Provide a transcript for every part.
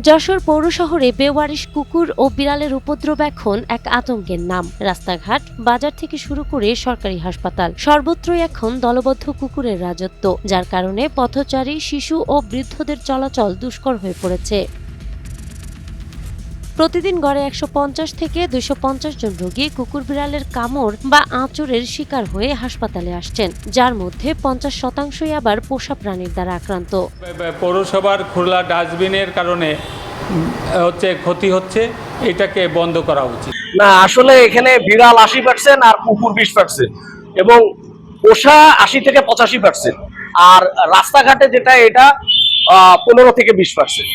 যশোর পৌর শহরে বেওয়ারিশ কুকুর ও বিড়ালের উপদ্রব এখন এক আতঙ্কের নাম। রাস্তাঘাট, বাজার থেকে শুরু করে সরকারি হাসপাতাল সর্বত্রই এখন দলবদ্ধ কুকুরের রাজত্ব, যার কারণে পথচারী, শিশু ও বৃদ্ধদের চলাচল দুষ্কর হয়ে পড়েছে। প্রতিদিন গড়ে 150 থেকে 250 জন রোগী কুকুর বিড়ালের কামড় বা আঁচড়ের শিকার হয়ে হাসপাতালে আসছেন, যার মধ্যে 50% আবার পোষা প্রাণীর দ্বারা আক্রান্ত। পৌরসভার খোলা ডাস্টবিনের কারণে ক্ষতি হচ্ছে, এটাকে বন্ধ করা উচিত। না, আসলে এখানে বিড়াল 80% আর কুকুর 20%, এবং পোষা 80 থেকে 85%, আর রাস্তাঘাটে যেটা এটা 15 থেকে 20%।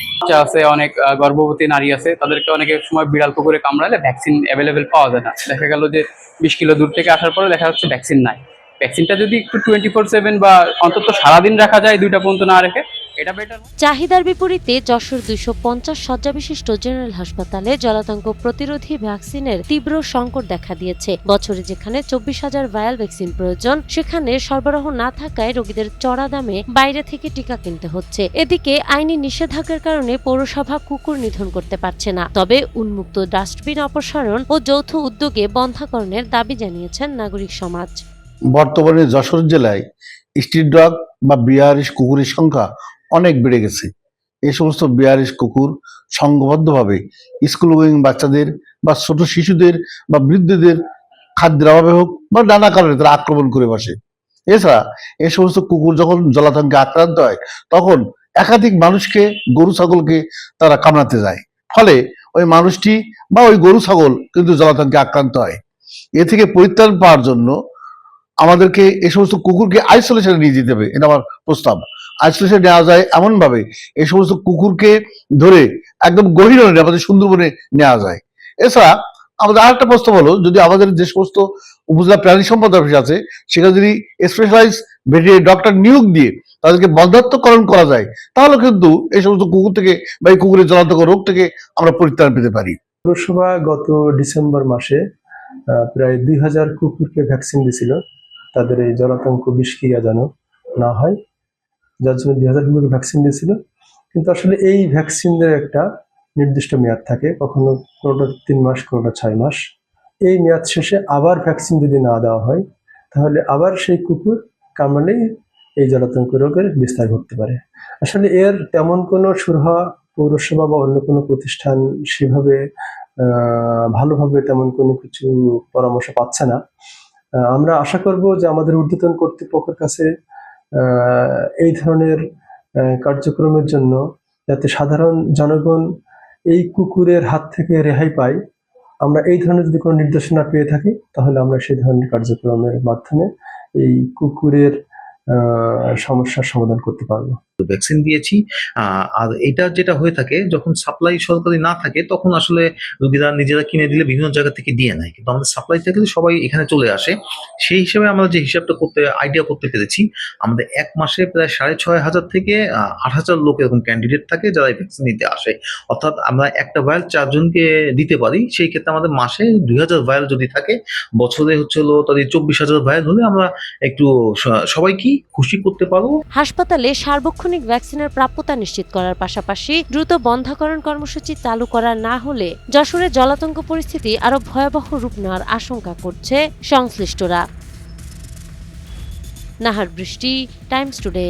আছে অনেক গর্ভবতী নারী আছে, তাদেরকে অনেক সময় বিড়াল কুকুরে কামড়ালে ভ্যাকসিন অ্যাভেলেবেল পাওয়া যায় না। দেখা গেল যে 20 কিলো দূর থেকে আসার পরে দেখা যাচ্ছে ভ্যাকসিন নাই। ভ্যাকসিনটা যদি একটু 24/7 বা অন্তত সারাদিন রাখা যায়, 2টা পর্যন্ত না রেখে, এটা বেটার। চাহিদার বিপরীতে যশোর 250 শয্যা বিশিষ্ট জেনারেল হাসপাতালে জলাতঙ্ক প্রতিরোধী ভ্যাকসিনের তীব্র সংকট দেখা দিয়েছে। বছরে যেখানে 24,000 ভায়াল ভ্যাকসিন প্রয়োজন, সেখানে সরবরাহ না থাকায় রোগীদের চড়া দামে বাইরে থেকে টিকা কিনতে হচ্ছে। এদিকে আইনি নিষেধাজ্ঞার কারণে পৌরসভা কুকুর নিধন করতে পারছে না। তবে উন্মুক্ত ডাস্টবিন অপসারণ ও যৌথ উদ্যোগে বন্ধ্যাকরণের দাবি জানিয়েছেন নাগরিক সমাজ। বর্তমানে যশোর জেলায় স্ট্রিট ডগ বা বিয়ারিশ কুকুরের সংখ্যা অনেক বেড়ে গেছে। এই সমস্ত বিয়ারিশ কুকুর সংঘবদ্ধভাবে স্কুল গোয়িং বাচ্চাদের বা ছোট শিশুদের বা বৃদ্ধদের খাদ্যের অভাবে হোক বা নানা কারণে তারা আক্রমণ করে বসে। এছাড়া এই সমস্ত কুকুর যখন জলাতঙ্কে আক্রান্ত হয়, তখন একাধিক মানুষকে, গরু ছাগলকে তারা কামড়াতে যায়। ফলে ওই মানুষটি বা ওই গরু ছাগল কিন্তু জলাতঙ্কে আক্রান্ত হয়। এ থেকে পরিত্রাণ পাওয়ার জন্য আমাদেরকে এই সমস্ত কুকুরকে আইসোলেশনে নিয়ে যেতে হবে, এটা আমার প্রস্তাব। আইসোলেশনে নেওয়া যায় এমন ভাবে এই সমস্ত কুকুরকে ধরে একদম গভীর অরণ্যে আমাদের সুন্দরবনে নেওয়া যায়। এছাড়া আমাদের আরেকটা প্রস্তাব হলো, যদি আমাদের যে সমস্ত উপজেলা প্রাণী সম্পদ অফিস আছে, সেখানে যদি স্পেশালাইজ ভেটেরিনারি ডক্টর নিয়োগ দিয়ে তাদেরকে বন্ধ্যাত্বকরণ করা যায়, তাহলে কিন্তু এই সমস্ত কুকুর থেকে বা এই কুকুরের জলাতঙ্ক রোগ থেকে আমরা পরিত্রাণ পেতে পারি। পৌরসভা গত ডিসেম্বর মাসে প্রায় 2000 কুকুরকে ভ্যাকসিন দিয়েছিল, তাদের এই জলাতঙ্ক বিষক্রিয়া যেন না হয়, যার জন্য 2000 কুকুরকে ভ্যাকসিন দিয়েছিল। কিন্তু আসলে এই ভ্যাকসিনের একটা নির্দিষ্ট মেয়াদ থাকে, কখনো কোনোটা 3 মাস, কোনোটা 6 মাস। এই মেয়াদ শেষে আবার ভ্যাকসিন যদি না দেওয়া হয়, তাহলে আবার সেই কুকুর কামড়ালেই এই জলাতঙ্ক রোগের বিস্তার ঘটতে পারে। আসলে এর তেমন কোনো সুরাহা পৌরসভা বা অন্য কোনো প্রতিষ্ঠান সেভাবে ভালোভাবে তেমন কোনো কিছু পরামর্শ পাচ্ছে না। আমরা আশা করব যে আমাদের ঊর্ধ্বতন কর্তৃপক্ষের কাছে এই ধরনের কার্যক্রমের জন্য, যাতে সাধারণ জনগণ এই কুকুরের হাত থেকে রেহাই পায়, আমরা এই ধরনের যদি কোনো নির্দেশনা পেয়ে থাকি, তাহলে আমরা সেই ধরনের কার্যক্রমের মাধ্যমে এই কুকুরের সমস্যার সমাধান করতে পারবো। ভ্যাকসিন দিয়েছি। আর এটা যেটা হয়ে থাকে, যখন সাপ্লাই সরকারি না থাকে, তখন আসলে রোগীরা নিজেরা কিনে দিলে বিভিন্ন জায়গা থেকে দিয়ে নেয়, কিন্তু আমাদের সাপ্লাই থাকলে সবাই এখানে চলে আসে। সেই হিসেবে আমরা যে হিসাবটা আইডিয়া করতে পেরেছি, আমাদের 1 মাসে প্রায় 6,500 থেকে 8,000 লোক এরকম ক্যান্ডিডেট থাকে যারা এই ভ্যাকসিন নিতে আসে। অর্থাৎ আমরা একটা ভায়াল 4 জনকে দিতে পারি। সেই ক্ষেত্রে আমাদের মাসে 2000 ভায়াল যদি থাকে, বছরে তাদের 24,000 ভায়াল হলে আমরা একটু সবাইকে খুশি করতে পারবো। হাসপাতালে সার্বক্ষণিক ভ্যাকসিনের প্রাপ্যতা নিশ্চিত করার পাশাপাশি দ্রুত বন্ধ্যাকরণ কর্মসূচি চালু করা না হলে যশোরে জলাতঙ্ক পরিস্থিতি আরো ভয়াবহ রূপ নেওয়ার আশঙ্কা করছে সংশ্লিষ্টরা। নাহার বৃষ্টি, টাইমস টুডে।